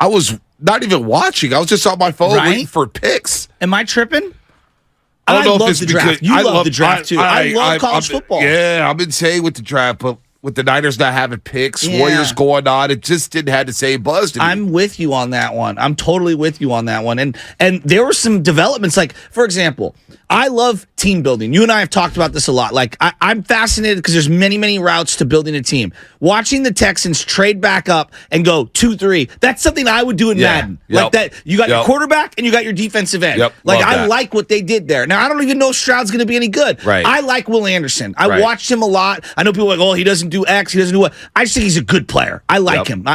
I was not even watching. I was just on my phone waiting for picks. Am I tripping? I don't know love if it's the draft. because You love the draft, too. I love college football. Yeah, I'm insane with the draft, but with the Niners not having picks, Warriors going on, it just didn't have the same buzz to me. I'm with you on that one. I'm totally with you on that one. And there were some developments, like, for example, I love team building. You and I have talked about this a lot. Like, I'm fascinated because there's many, many routes to building a team. Watching the Texans trade back up and go 2-3, that's something I would do in Madden. Yep. Like that, you got your quarterback and you got your defensive end. Yep. Like, I like what they did there. Now, I don't even know if Stroud's going to be any good. Right. I like Will Anderson. I watched him a lot. I know people are like, oh, he doesn't do X, he doesn't do what. I just think he's a good player. I like him.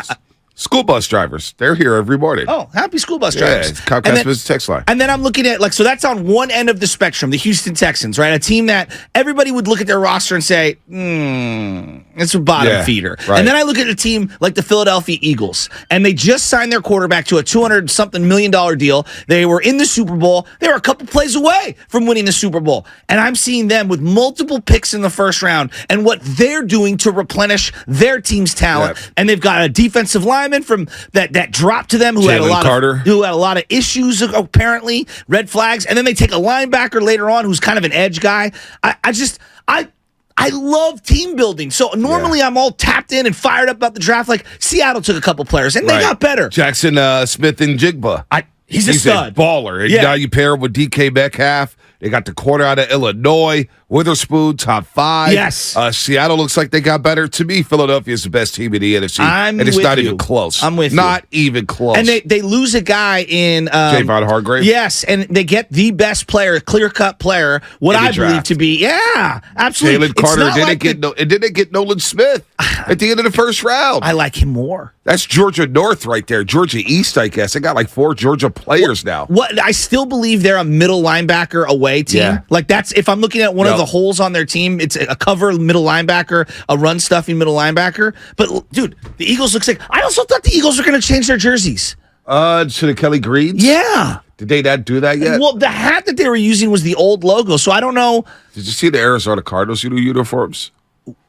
School bus drivers, they're here every morning. Oh, happy school bus drivers. Yeah, it's Comcast Business Text Line. And then I'm looking at, so that's on one end of the spectrum, the Houston Texans, right? A team that everybody would look at their roster and say, it's a bottom feeder. Right. And then I look at a team like the Philadelphia Eagles, and they just signed their quarterback to a $200-something million deal. They were in the Super Bowl. They were a couple plays away from winning the Super Bowl. And I'm seeing them with multiple picks in the first round and what they're doing to replenish their team's talent. Yep. And they've got a defensive lineman from that dropped to them who had a lot of issues, apparently, red flags, and then they take a linebacker later on who's kind of an edge guy. I love team building. So normally I'm all tapped in and fired up about the draft. Like Seattle took a couple players and they got better. Jackson Smith and Jigba. He's a stud. Baller. And now you pair him with DK Metcalf. They got the corner out of Illinois. Witherspoon, top 5. Yes. Seattle looks like they got better. To me, Philadelphia is the best team in the NFC. And it's not even close. I'm with you. Not even close. And they lose a guy in Javon Hargrave. Yes, and they get the best player, clear-cut player, what I believe to be. Yeah, absolutely. Jalen Carter didn't get Nolan Smith at the end of the first round. I like him more. That's Georgia North right there. Georgia East, I guess. They got like 4 Georgia players now. What I still believe they're a middle linebacker away team. Yeah. Like that's if I'm looking at one of the holes on their team, it's a cover middle linebacker, a run stuffing middle linebacker. But dude, the Eagles looks like I also thought the Eagles were going to change their jerseys. To the Kelly Greens? Yeah. Did they not do that yet? Well, the hat that they were using was the old logo, so I don't know. Did you see the Arizona Cardinals new uniforms?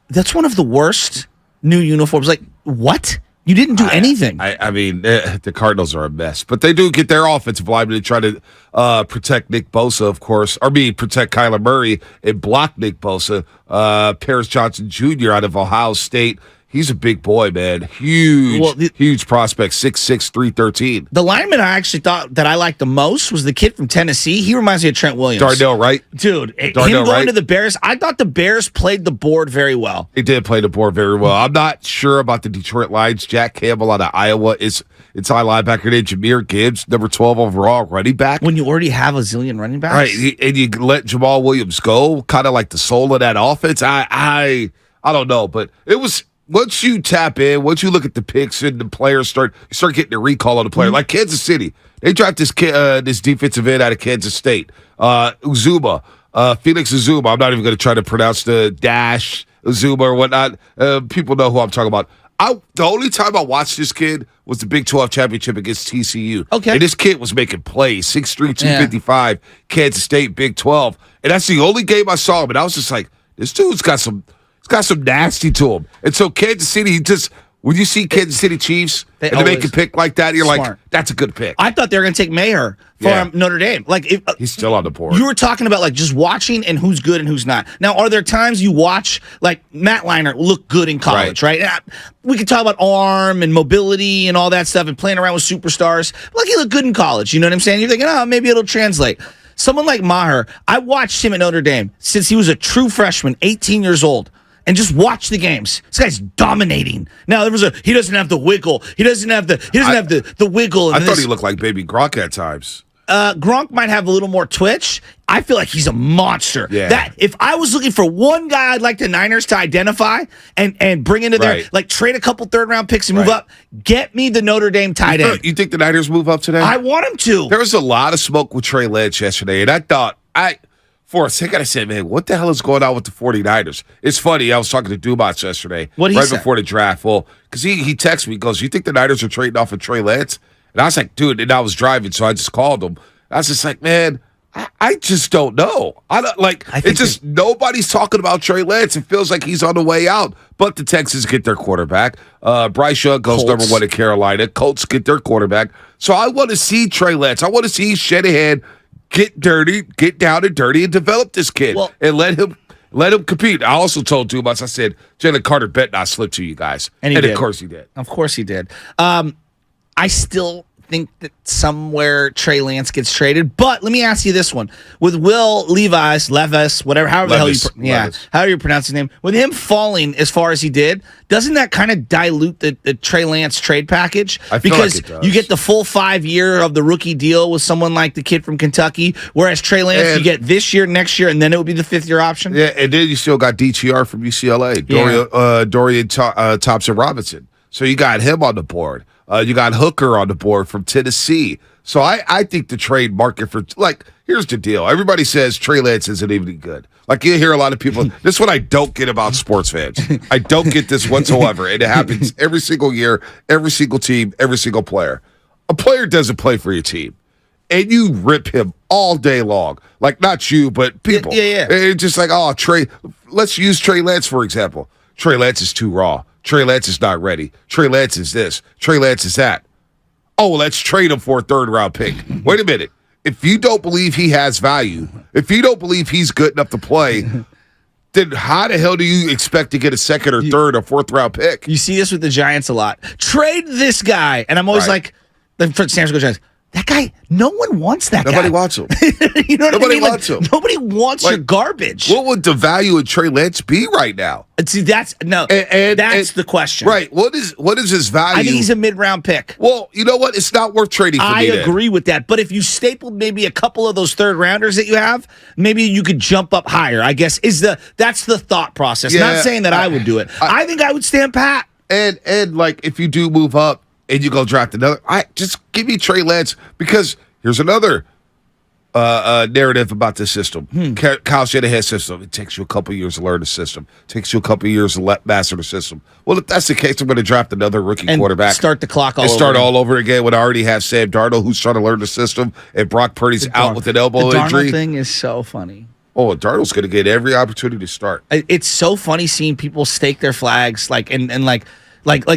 That's one of the worst new uniforms. Like, what? You didn't do anything. I mean, the Cardinals are a mess, but they do get their offensive lineman to try to protect Nick Bosa, of course, protect Kyler Murray and block Nick Bosa. Paris Johnson Jr. out of Ohio State. He's a big boy, man. Huge prospect, 6'6", 313. The lineman I actually thought that I liked the most was the kid from Tennessee. He reminds me of Trent Williams. Darnell Wright. Dude, him going to the Bears, I thought the Bears played the board very well. They did play the board very well. I'm not sure about the Detroit Lions. Jack Campbell out of Iowa is inside linebacker named Jahmyr Gibbs, number 12 overall running back. When you already have a zillion running backs? Right, and you let Jamal Williams go, kind of like the soul of that offense. I don't know, but it was... Once you tap in, once you look at the picks and the players start getting a recall on the player, like Kansas City, they dropped this defensive end out of Kansas State, Uzuma, Felix Uzuma. I'm not even going to try to pronounce the dash Uzuma or whatnot. People know who I'm talking about. The only time I watched this kid was the Big 12 championship against TCU. Okay, and this kid was making plays, 6'3", 255, Kansas State, Big 12, and that's the only game I saw him. And I was just like, this dude's got some nasty to him. And so Kansas City, when you see Kansas City Chiefs and they make a pick like that, you're like, that's a good pick. I thought they were going to take Mayer for Notre Dame. Like he's still on the board. You were talking about like just watching and who's good and who's not. Now, are there times you watch like Matt Leinart look good in college, right? We could talk about arm and mobility and all that stuff and playing around with superstars. Like he looked good in college. You know what I'm saying? You're thinking, maybe it'll translate. Someone like Maher, I watched him at Notre Dame since he was a true freshman, 18 years old. And just watch the games. This guy's dominating. Now he doesn't have the wiggle. He doesn't have the wiggle. I thought he looked like baby Gronk at times. Gronk might have a little more twitch. I feel like he's a monster. Yeah. That if I was looking for one guy I'd like the Niners to identify and bring into their like trade a couple third-round picks and move up, get me the Notre Dame tight end. You think the Niners move up today? I want him to. There was a lot of smoke with Trey Lance yesterday, and I thought for a second, I said, man, what the hell is going on with the 49ers? It's funny. I was talking to Dumas yesterday before the draft. Well, because he texted me, he goes, you think the Niners are trading off of Trey Lance? And I was like, dude, and I was driving, so I just called him. I was just like, man, I just don't know. I don't like. It's just nobody's talking about Trey Lance. It feels like he's on the way out. But the Texans get their quarterback. Bryce Young goes Colts. number 1 in Carolina. Colts get their quarterback. So I want to see Trey Lance. I want to see Shanahan get dirty, get down and dirty, and develop this kid and let him compete. I also told Dumas, I said, Jalen Carter bet not slip to you guys, and of course he did. Of course he did. I still think that somewhere Trey Lance gets traded. But let me ask you this one: with Will Levis, whatever, however the hell however you pronounce his name, with him falling as far as he did, doesn't that kind of dilute the Trey Lance trade package? Because you get the full 5 year of the rookie deal with someone like the kid from Kentucky, whereas Trey Lance you get this year, next year, and then it would be the 5th year option. Yeah, and then you still got DTR from UCLA, Dorian Thompson Robinson. So you got him on the board. You got Hooker on the board from Tennessee. So I think the trade market for, like, here's the deal. Everybody says Trey Lance isn't even good. Like, you hear a lot of people, this is what I don't get about sports fans. I don't get this whatsoever. And it happens every single year, every single team, every single player. A player doesn't play for your team. And you rip him all day long. Like, not you, but people. Yeah. And it's just like, oh, Trey, let's use Trey Lance, for example. Trey Lance is too raw. Trey Lance is not ready. Trey Lance is this. Trey Lance is that. Oh, let's trade him for a 3rd-round pick. Wait a minute. If you don't believe he has value, if you don't believe he's good enough to play, then how the hell do you expect to get a 2nd or 3rd or 4th-round pick? You see this with the Giants a lot. Trade this guy. And I'm always like, for San Francisco Giants, that guy, no one wants that guy. Nobody wants him. You know what Nobody I mean? wants him. Nobody wants your garbage. What would the value of Trey Lance be right now? See, that's the question. Right. What is his value? I think he's a mid-round pick. Well, you know what? It's not worth trading for me. I agree with that. But if you stapled maybe a couple of those 3rd-rounders that you have, maybe you could jump up higher, I guess. That's the thought process. Yeah, not saying that I would do it. I think I would stand pat. And like, if you do move up and you go draft another, just give me Trey Lance, because here's another narrative about this system. Kyle Shanahan's system. It takes you a couple years to learn the system. It takes you a couple years to master the system. Well, if that's the case, I'm going to draft another rookie quarterback. Start the clock all over. Start all over again when I already have Sam Darnold, who's trying to learn the system, and Brock Purdy's out with an elbow injury. The Darnold thing is so funny. Oh, Darnold's going to get every opportunity to start. It's so funny seeing people stake their flags like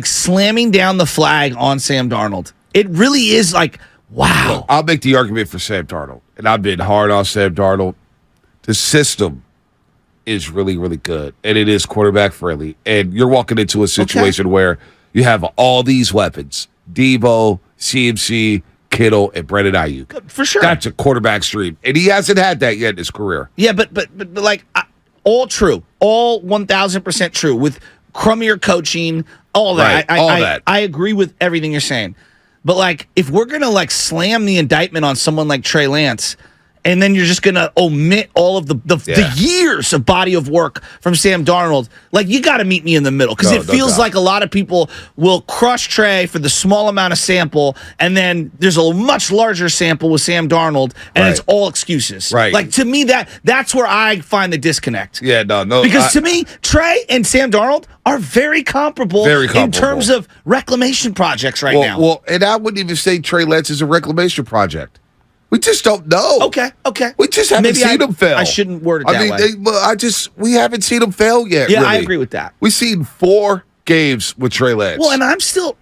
slamming down the flag on Sam Darnold. It really is like, wow. Look, I'll make the argument for Sam Darnold, and I've been hard on Sam Darnold. The system is really, really good, and it is quarterback friendly. And you're walking into a situation where you have all these weapons: Debo, CMC, Kittle, and Brandon Ayuk. For sure, that's a quarterback stream, and he hasn't had that yet in his career. Yeah, but like all true, all 1,000% true with crummier coaching, all that. Right, all that. I agree with everything you're saying. But, like, if we're going to, like, slam the indictment on someone like Trey Lance, and then you're just going to omit all of the years of body of work from Sam Darnold, like, you got to meet me in the middle. Because it feels like a lot of people will crush Trey for the small amount of sample, and then there's a much larger sample with Sam Darnold, and it's all excuses. Right. Like, to me, that's where I find the disconnect. Yeah, no. Because to me, Trey and Sam Darnold are very comparable in terms of reclamation projects now. Well, and I wouldn't even say Trey Lance is a reclamation project. We just don't know. Okay. We just haven't seen him fail. I shouldn't word it that way. We haven't seen him fail yet. Yeah, really. I agree with that. We've seen 4 games with Trey Lance. Well, and I'm still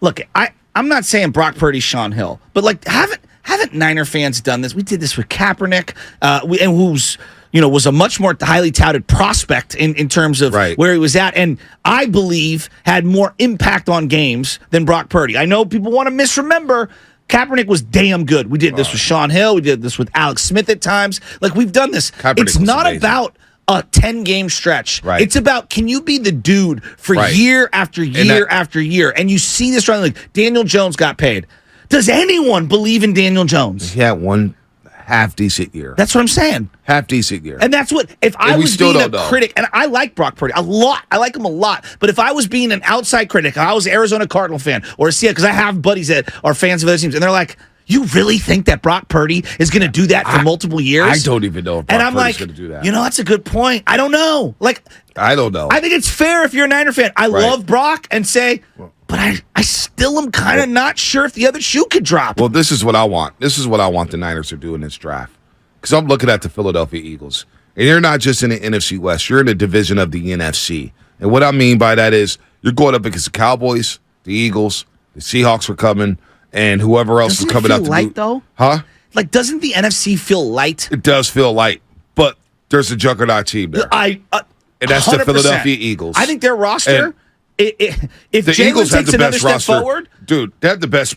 look. I'm not saying Brock Purdy, Sean Hill, but like haven't Niner fans done this? We did this with Kaepernick, and who's was a much more highly touted prospect in terms of where he was at, and I believe had more impact on games than Brock Purdy. I know people want to misremember. Kaepernick was damn good. We did this with Sean Hill. We did this with Alex Smith at times. Like, we've done this. It's not about a 10-game stretch. Right. It's about, can you be the dude for year after year after year? And you see this running. Like, Daniel Jones got paid. Does anyone believe in Daniel Jones? He had one half-decent year. That's what I'm saying. Half-decent year. And that's what, if I was being a critic, and I like Brock Purdy a lot. I like him a lot. But if I was being an outside critic, I was an Arizona Cardinal fan, or a Seattle, because I have buddies that are fans of other teams, and they're like, you really think that Brock Purdy is going to do that for multiple years? I don't even know if Brock Purdy's going to do that. That's a good point. I don't know. Like, I don't know. I think it's fair if you're a Niner fan. I love Brock and say, but I still am kind of not sure if the other shoe could drop. Well, this is what I want. This is what I want the Niners to do in this draft. Because I'm looking at the Philadelphia Eagles. And you're not just in the NFC West. You're in a division of the NFC. And what I mean by that is you're going up against the Cowboys, the Eagles, the Seahawks are coming, and whoever else is coming out the light, though? Huh? Like, doesn't the NFC feel light? It does feel light, but there's a juggernaut team there. And that's 100%. The Philadelphia Eagles. I think their roster, if the Eagles takes have the another best step roster, forward, dude, they have the best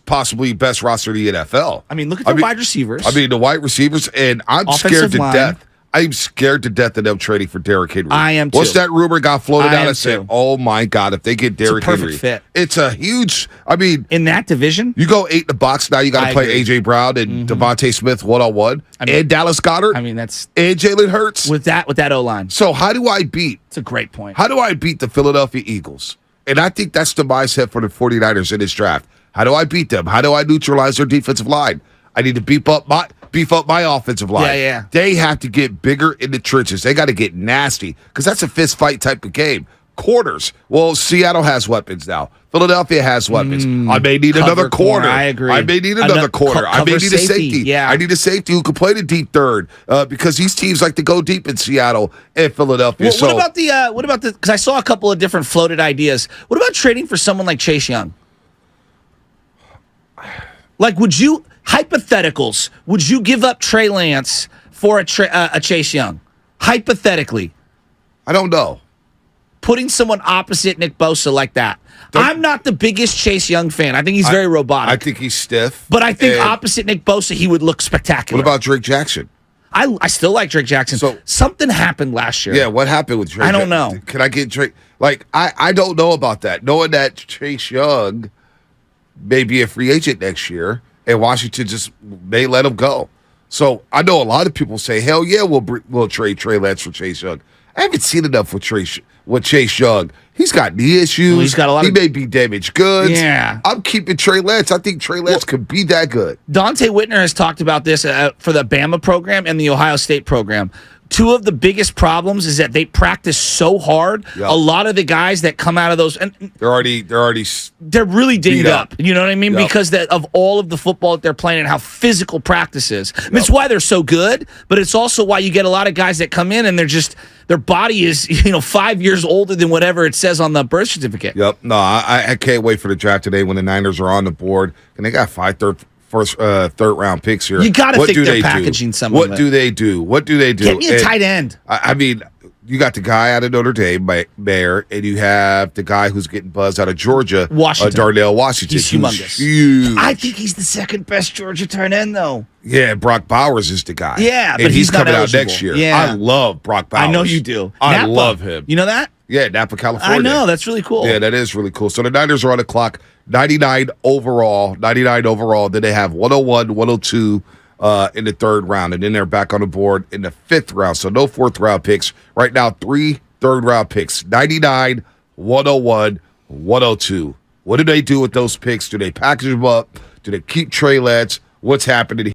roster in the NFL. I mean, look at the wide receivers. I mean, the wide receivers, and I'm scared to death. I'm scared to death of them trading for Derrick Henry. I am too. Once that rumor got floated out, I said, "Oh my God, if they get Derrick Henry, fit. It's a huge." I mean, in that division, you go 8 in the box now. You got to play AJ Brown and Devontae Smith 1-on-1, and Dallas Goedert. I mean, that's and Jalen Hurts with that O line. So how do I beat? It's a great point. How do I beat the Philadelphia Eagles? And I think that's the mindset for the 49ers in this draft. How do I beat them? How do I neutralize their defensive line? I need to beef up my offensive line. Yeah. They have to get bigger in the trenches. They got to get nasty because that's a fist fight type of game. Quarters. Well, Seattle has weapons now. Philadelphia has weapons. I may need another corner. I agree. I may need another corner. I may need a safety. Yeah. I need a safety who can play the deep third because these teams like to go deep in Seattle and Philadelphia. Well, what about the? Because I saw a couple of different floated ideas. What about trading for someone like Chase Young? Like, would you? Hypotheticals, would you give up Trey Lance for a Chase Young? Hypothetically. I don't know. Putting someone opposite Nick Bosa like that. I'm not the biggest Chase Young fan. I think he's very robotic. I think he's stiff. But I think opposite Nick Bosa, he would look spectacular. What about Drake Jackson? I still like Drake Jackson. So something happened last year. Yeah, what happened with Drake? I don't know. Can I get Drake? Like, I don't know about that. Knowing that Chase Young may be a free agent next year, and Washington just may let him go. So I know a lot of people say, hell yeah, we'll trade Trey Lance for Chase Young. I haven't seen enough with Chase Young. He's got knee issues. Well, he's got a lot. He may be damaged goods. Yeah. I'm keeping Trey Lance. I think Trey Lance could be that good. Dante Whitner has talked about this for the Bama program and the Ohio State program. Two of the biggest problems is that they practice so hard. Yep. A lot of the guys that come out of those, and they're really dinged up. You know what I mean? Yep. Because of all of the football that they're playing and how physical practice is. I mean, it's why they're so good, but it's also why you get a lot of guys that come in and their body is 5 years older than whatever it says on the birth certificate. Yep. No, I can't wait for the draft today when the Niners are on the board and they got third round picks here. You got to think they're packaging some of it. What do they do? Get me a tight end. I mean, you got the guy out of Notre Dame, Mayer, and you have the guy who's getting buzzed out of Georgia, Darnell Washington. He's humongous. Huge. I think he's the second best Georgia tight end, though. Yeah, Brock Bowers is the guy. Yeah, but he's coming eligible. out next year. Yeah. I love Brock Bowers. I know you do. I love him. You know that? Yeah, Napa, California. I know. That's really cool. Yeah, that is really cool. So the Niners are on the clock, 99 overall. Then they have 101, 102 in the third round. And then they're back on the board in the fifth round. So no fourth round picks. Right now, 3 third round picks, 99, 101, 102. What do they do with those picks? Do they package them up? Do they keep Trey Lance? What's happening